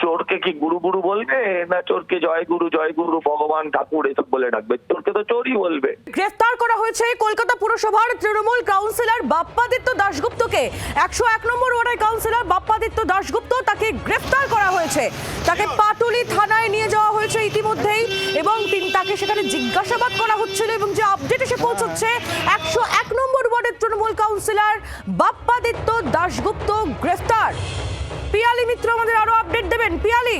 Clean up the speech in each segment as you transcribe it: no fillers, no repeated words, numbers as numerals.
চোরকে কি গুরু গুরু বলবে, না চোরকে জয় গুরু ভগবান ঠাকুর এসব বলে ডাকবে? চোরকে তো চোরই বলবে। গ্রেফতার করা হয়েছে কলকাতা পুরসভার তৃণমূল কাউন্সিলর বাপ্পাদিত্য দাশগুপ্তকে। 101 নম্বর ওয়ার্ডের কাউন্সিলর বাপ্পাদিত্য দাশগুপ্ত, তাকে গ্রেফতার করা হয়েছে। তাকে পাটুলি থানায় নিয়ে যাওয়া হয়েছে ইতিমধ্যেই এবং তাকে সেখানে জিজ্ঞাসাবাদ করা হচ্ছিল এবং যে আপডেট এসে পৌঁছচ্ছে 101 নম্বর ওয়ার্ডের তৃণমূল কাউন্সিলর বাপ্পাদিত্য দাশগুপ্ত গ্রেফতার। পিয়ালি মিত্র আমাদের আরো আপডেট দেবেন। পিয়ালি,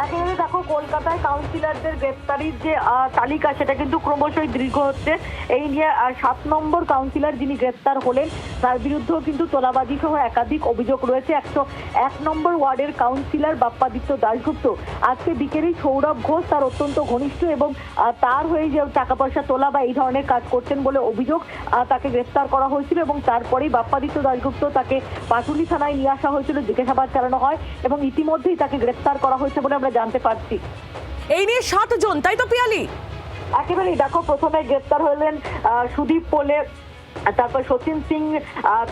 একেবারে দেখো, কলকাতায় কাউন্সিলরদের গ্রেফতারির যে তালিকা সেটা কিন্তু ক্রমশই দীর্ঘ হচ্ছে। এই নিয়ে 7 নম্বর কাউন্সিলর যিনি গ্রেফতার হলেন তার বিরুদ্ধেও কিন্তু তোলাবাজি সহ একাধিক অভিযোগ রয়েছে। 101 নম্বর ওয়ার্ডের কাউন্সিলর বাপ্পাদিত্য দাশগুপ্ত আজকে বিকেলেই সৌরভ ঘোষ তার অত্যন্ত ঘনিষ্ঠ এবং তার হয়ে যে টাকা পয়সা তোলা বা এই ধরনের কাজ করছেন বলে অভিযোগ, তাকে গ্রেফতার করা হয়েছিল এবং তারপরেই বাপ্পাদিত্য দাশগুপ্ত তাকে পাটুলি থানায় নিয়ে আসা হয়েছিল, জিজ্ঞাসাবাদ চালানো হয় এবং ইতিমধ্যেই তাকে গ্রেফতার করা হয়েছে বলে আমরা জানতে পারছি। এই নিয়ে 7 জন, তাই তো পিয়ালি? একেবারেই দেখো, প্রথমে গ্রেফতার হলেন সুদীপ পোলে, তারপর সচিন সিং,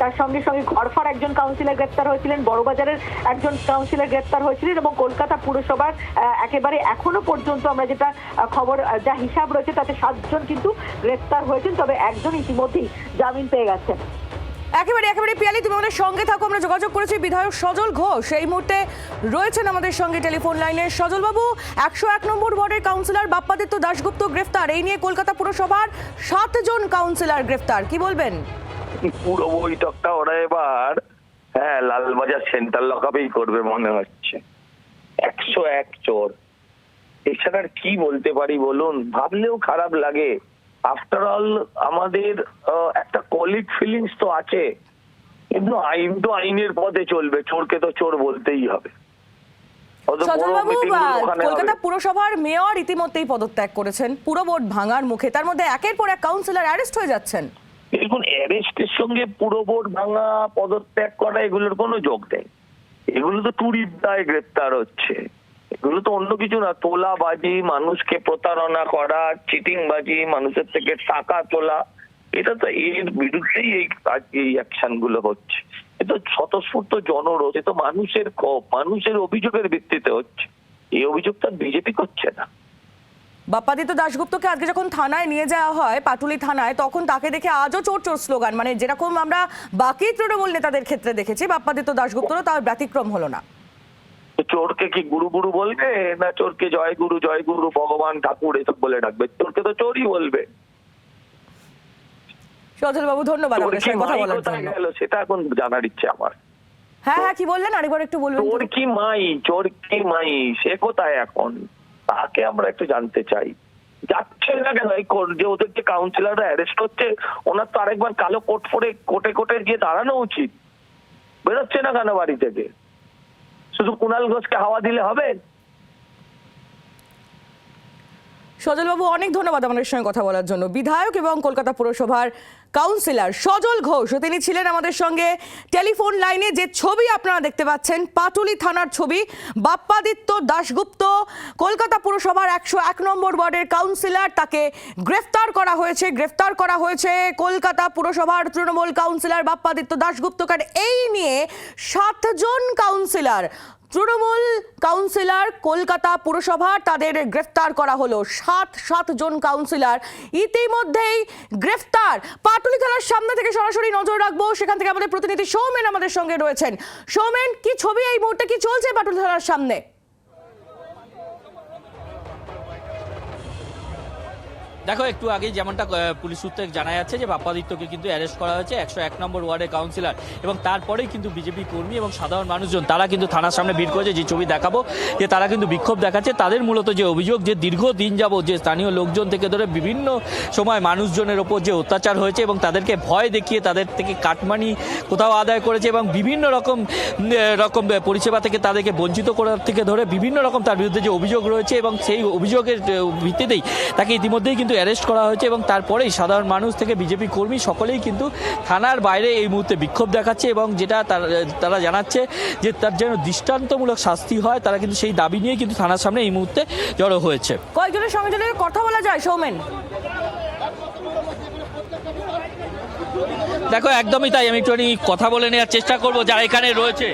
তার সঙ্গে সঙ্গে ঘরফার একজন কাউন্সিলর গ্রেপ্তার হয়েছিলেন, বড়বাজারের একজন কাউন্সিলর গ্রেপ্তার হয়েছিলেন এবং কলকাতা পুরসভার একেবারে এখনো পর্যন্ত আমরা যেটা খবর যা হিসাব রয়েছে তাতে 7 জন কিন্তু গ্রেপ্তার হয়েছেন, তবে একজন ইতিমধ্যেই জামিন পেয়ে গেছেন। একেবারে পিয়ালি, তুমি আমাদের সঙ্গে থাকো। আমরা যোগাযোগ করেছি বিধায়ক সজল ঘোষ, এই মুহূর্তে রয়েছেন আমাদের সঙ্গে টেলিফোন লাইনে। সজল বাবু, 101 নম্বর ওয়ার্ডের কাউন্সিলর বাপ্পাদিত্য দাশগুপ্ত গ্রেফতার, এই নিয়ে কলকাতা পুরসভার 7 জন কাউন্সিলর গ্রেফতার, কি বলবেন? পুরো বৈঠকটা ওরা এবার লালবাজার সেন্ট্রাল লকআপেই করবে মনে হচ্ছে। 101 চোর, এছাড়া আর কি বলতে পারি বলুন? ভাবলেও খারাপ লাগে। আফটার অল আমাদের একটা কলিগ ফিলিংস তো আছে, কিন্তু আইন তো আইনের পথে চলবে, চোরকে তো চোর বলতেই হবে। কলকাতা পুরসভার মেয়র ইতিমধ্যেই পদত্যাগ করেছেন পুরো বোর্ড ভাঙার মুখে, তার মধ্যে একের পর এক কাউন্সিলর অ্যারেস্ট হয়ে যাচ্ছেন। দেখুন, অ্যারেস্টের সঙ্গে পুরো বোর্ড ভাঙা, পদত্যাগ করা এগুলোর কোনো যোগ নেই। এগুলো তো চুরির দায়ে গ্রেপ্তার হচ্ছে, এগুলো তো অন্য কিছু না। তোলাবাজি, মানুষকে প্রতারণা করা, চিটিংবাজি, মানুষের থেকে টাকা তোলা, এটা তো এর বিরুদ্ধেই এই অ্যাকশন গুলো হচ্ছে। এ তো স্বতঃস্ফূর্ত জনরোষ, এ তো মানুষের ক্ষোভ, মানুষের অভিযোগের ভিত্তিতে হচ্ছে। এই অভিযোগটা বিজেপি করছে না। বাপ্পাদিত্য দাশগুপ্তকে আজকে যখন থানায় নিয়ে যাওয়া হয় পাটুলি থানায়, তখন তাকে দেখে আজও চোর চোর স্লোগান, মানে যেরকম আমরা বাকি তৃণমূল নেতাদের ক্ষেত্রে দেখেছি, বাপ্পাদিত্য দাশগুপ্তরও তার ব্যতিক্রম হলো না। চোরকে কি গুরু গুরু বলবে, না চোরকে জয় গুরু ভগবান ঠাকুর এসব বলে ডাকবে? চোরকে তো চোরই বলবে। সজল বাবু, ধন্যবাদ আমাদের সঙ্গে কথা বলার জন্য। সেটা এখন জানার ইচ্ছে আমার। হ্যাঁ, কি বললেন আরেকবার একটু বলবেন? চোর কি মাই সে কোথায় এখন, তাকে আমরা একটু জানতে চাই। যাচ্ছেন না কেন? যে ওদের যে কাউন্সিলররা অ্যারেস্ট হচ্ছে, ওনার তো আরেকবার কালো কোট পরে কোটে গিয়ে দাঁড়ানো উচিত। বেরোচ্ছে না কেন বাড়ি থেকে? শুধু কুণাল ঘোষকে হাওয়া দিলে হবে? সজল বাবু, অনেক ধন্যবাদ আমাদের সঙ্গে কথা বলার জন্য। বিধায়ক এবং কলকাতা পুরসভার কাউন্সিলর সজল ঘোষ, তিনি ছিলেন আমাদের সঙ্গে টেলিফোন লাইনে। যে ছবি আপনারা দেখতে পাচ্ছেন পাটুলি থানার ছবি, বাপ্পাদিত্য দাশগুপ্ত কলকাতা পুরসভার 101 নম্বর ওয়ার্ডের কাউন্সিলর, তাকে গ্রেফতার করা হয়েছে কলকাতা পুরসভার তৃণমূল কাউন্সিলর বাপ্পাদিত্য দাশগুপ্তকে। এই নিয়ে 7 জন কাউন্সিলর, তৃণমূল কাউন্সিলর কলকাতা পুরসভার, তাদের গ্রেফতার করা হলো। 7 জন কাউন্সিলর ইতিমধ্যেই গ্রেফতার। পাটুলি থানার সামনে থেকে সরাসরি নজর রাখবো, সেখান থেকে আমাদের প্রতিনিধি সৌমেন আমাদের সঙ্গে রয়েছেন। সৌমেন, কি ছবি এই মুহূর্তে, কি চলছে পাটুলি থানার সামনে? দেখো, একটু আগে যেমনটা পুলিশ সূত্রে জানা যাচ্ছে যে বাপ্পাদিত্যকে কিন্তু অ্যারেস্ট করা হয়েছে, 101 নম্বর ওয়ার্ডের কাউন্সিলর, এবং তারপরেই কিন্তু বিজেপি কর্মী এবং সাধারণ মানুষজন তারা কিন্তু থানার সামনে ভিড় করেছে। যে ছবি দেখাবো, যে তারা কিন্তু বিক্ষোভ দেখাচ্ছে। তাদের মূলত যে অভিযোগ, যে দীর্ঘদিন যাবত যে স্থানীয় লোকজন থেকে ধরে বিভিন্ন সময় মানুষজনের ওপর যে অত্যাচার হয়েছে এবং তাদেরকে ভয় দেখিয়ে তাদের থেকে কাটমানি কোথাও আদায় করেছে এবং বিভিন্ন রকম পরিষেবা থেকে তাদেরকে বঞ্চিত করার থেকে ধরে বিভিন্ন রকম তার বিরুদ্ধে যে অভিযোগ রয়েছে, এবং সেই অভিযোগের ভিত্তিতেই তাকে ইতিমধ্যেই কিন্তু অ্যারেস্ট করা হয়েছে। এবং তারপরেই সাধারণ মানুষ থেকে বিজেপি কর্মী সকলেই কিন্তু থানার বাইরে এই মুহূর্তে বিক্ষোভ দেখাচ্ছে এবং যেটা তারা জানাচ্ছে যে তার যেন দৃষ্টান্তমূলক শাস্তি হয়, তারা কিন্তু সেই দাবি নিয়ে কিন্তু থানার সামনে এই মুহূর্তে জড়ো হয়েছে। কয়েকজনের সঙ্গে যদি কথা বলা যায় সৌমেন? দেখো, একদমই তাই। আমি একটুখানি কথা বলে নেওয়ার চেষ্টা করবো যারা এখানে রয়েছে।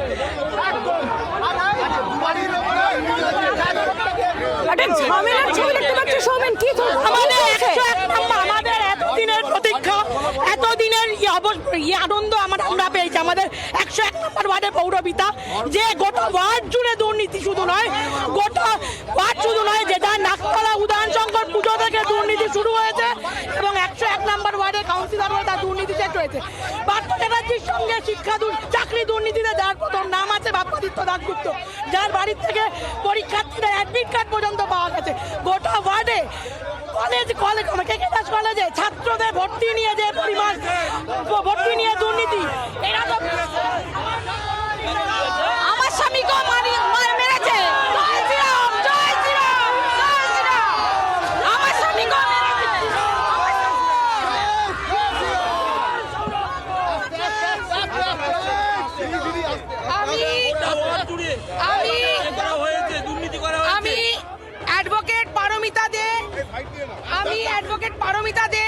ঝামেলার ছবি দেখতে পাচ্ছি সৌমেন, কি আমাদের 101 নম্বর, আমাদের এতদিনের প্রতীক্ষা, এতদিনের আনন্দ আমরা পেয়েছি। আমাদের 101 নম্বর ওয়ার্ডে পৌরপিতা, যে গোটা ওয়ার্ড জুড়ে দুর্নীতি শুধু নয়, গোটা ওয়ার্ড শুধু নয়, যেটা নাকতলা উদয়ন শঙ্কর পুজো থেকে দুর্নীতি শুরু হয়েছে এবং 101 নম্বর ওয়ার্ডে কাউন্সিলর হয়ে তার দুর্নীতিতে রয়েছে। পার্থ চ্যাটার্জির সঙ্গে চাকরি দুর্নীতিতে যার প্রথম নাম আছে বাপ্পাদিত্য দাশগুপ্ত, যার বাড়ির থেকে পরীক্ষার্থীদের অ্যাডমিট কার্ড পর্যন্ত পাওয়া গেছে। গোটা ওয়ার্ডে কলেজে ছাত্রদের ভর্তি নিয়ে যে পরিমাণ ভর্তি নিয়ে দুর্নীতি, এরা তো আমার স্বামীকেও মেরেছে। জয় শ্রীরাম, জয় শ্রীরাম, জয় শ্রীরাম। আমার স্বামীকেও আমি অ্যাডভোকেট পারমিতা দে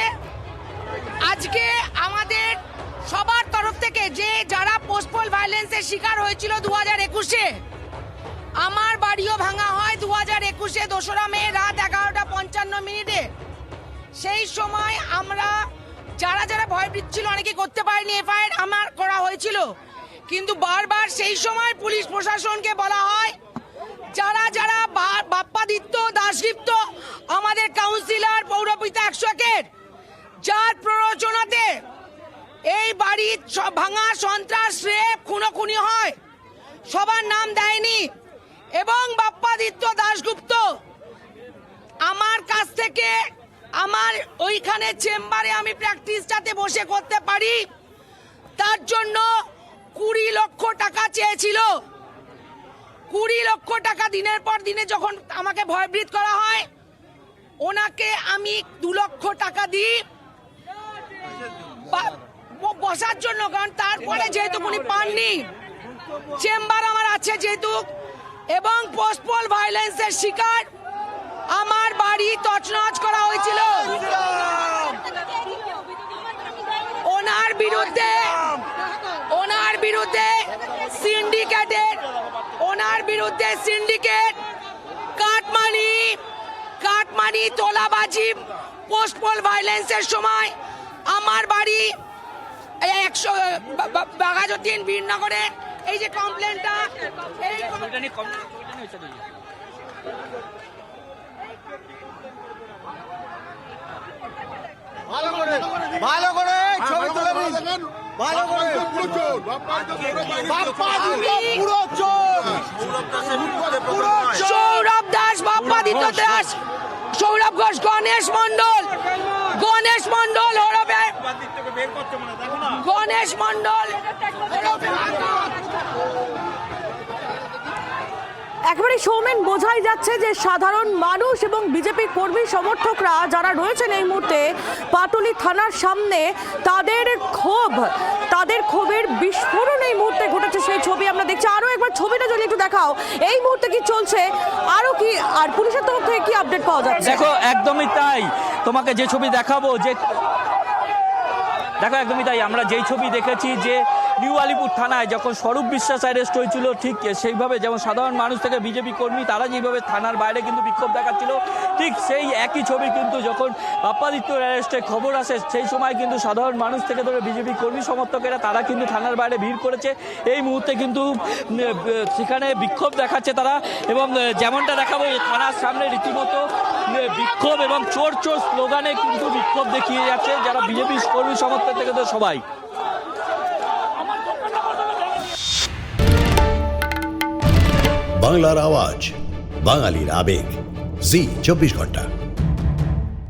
আজকে আমাদের সবার তরফ থেকে যারা পোস্টপোল ভায়োলেন্সের শিকার হয়েছিল 2021-এ, আমার বাড়িও ভাঙা হয় 2021-এ 2রা মে রাত 11:55 সেই সময় আমরা যারা ভয়ভীত ছিল, অনেকে করতে পারেনি, এফআইআর আমার করা হয়েছিল, কিন্তু বারবার সেই সময় পুলিশ প্রশাসনকে বলা হয় যারা বাপ্পাদিত্য দাশগুপ্ত আমাদের কাউন্সিলর পৌরপিতা 101-এর, যার প্ররোচনাতে এই বাড়ির ভাঙা, সন্ত্রাস, রেপ, খুনোখুনি হয়, সবার নাম দেয়নি এবং বাপ্পাদিত্য দাশগুপ্ত আমার কাছ থেকে আমার ওইখানে চেম্বারে আমি প্র্যাকটিসটাতে বসে করতে পারি তার জন্য 20 লক্ষ টাকা চেয়েছিল। 20 লক্ষ টাকা দিনের পর দিনে যখন আমাকে ভয়ভীত করা হয়, ওনাকে আমি 2 লক্ষ টাকা দিই বসার জন্য, কারণ তারপরে যেহেতু উনি পাননি, চেম্বার আমার আছে যেহেতু, এবং পোস্টপোল ভায়োলেন্সের শিকার আমার বাড়ি তছনছ করা হয়েছিল। ওনার বিরুদ্ধে সিন্ডিকেট, কাটমানি, তোলাবাজি, পোস্টপোল ভায়োলেন্সের সময় আমার বাড়ি 100 বাঘাযতীন বীরনগরে এই যে কমপ্লেনটা, ভালো করে ছবি তুলে নিন, ভালো করে পুরো চোর সৌরভ দাস, বাপ্পাদিত্য দাস, সৌরভ ঘোষ, গণেশ মন্ডল ওরফে গণেশ মন্ডল। একেবারে সৌমেন, বোঝাই যাচ্ছে যে সাধারণ মানুষ এবং বিজেপি কর্মী সমর্থকরা যারা রয়েছেন এই মুহূর্তে পাটুলি থানার সামনে, তাদের ক্ষোভের বিস্ফোরণ এই মুহূর্তে ঘটেছে, সেই ছবি আমরা দেখছি। আরো একবার ছবিটা যদি একটু দেখাও, এই মুহূর্তে কি চলছে, আরো কি, আর পুলিশের তরফ থেকে কি আপডেট পাওয়া যাচ্ছে? দেখো একদমই তাই, তোমাকে যে ছবি দেখাবো, দেখো একদমই তাই, আমরা যেই ছবি দেখেছি যে নিউ আলিপুর থানায় যখন স্বরূপ বিশ্বাস অ্যারেস্ট হয়েছিল, ঠিক সেইভাবে যেমন সাধারণ মানুষ থেকে বিজেপি কর্মী তারা যেভাবে থানার বাইরে কিন্তু বিক্ষোভ দেখাচ্ছিল, ঠিক সেই একই ছবি কিন্তু যখন বাপ্পাদিত্যর অ্যারেস্টের খবর আসে, সেই সময় কিন্তু সাধারণ মানুষ থেকে ধরে বিজেপি কর্মী সমর্থকেরা তারা কিন্তু থানার বাইরে ভিড় করেছে। এই মুহূর্তে কিন্তু সেখানে বিক্ষোভ দেখাচ্ছে তারা, এবং যেমনটা দেখাবো থানার সামনে রীতিমতো বিক্ষোভ এবং চোর চোর স্লোগানে কিন্তু বিক্ষোভ দেখিয়ে যাচ্ছে যারা বিজেপি কর্মী সমর্থক থেকে তো সবাই। বাংলার আওয়াজ, বাঙালির আবেগ, জি 24 ঘন্টা।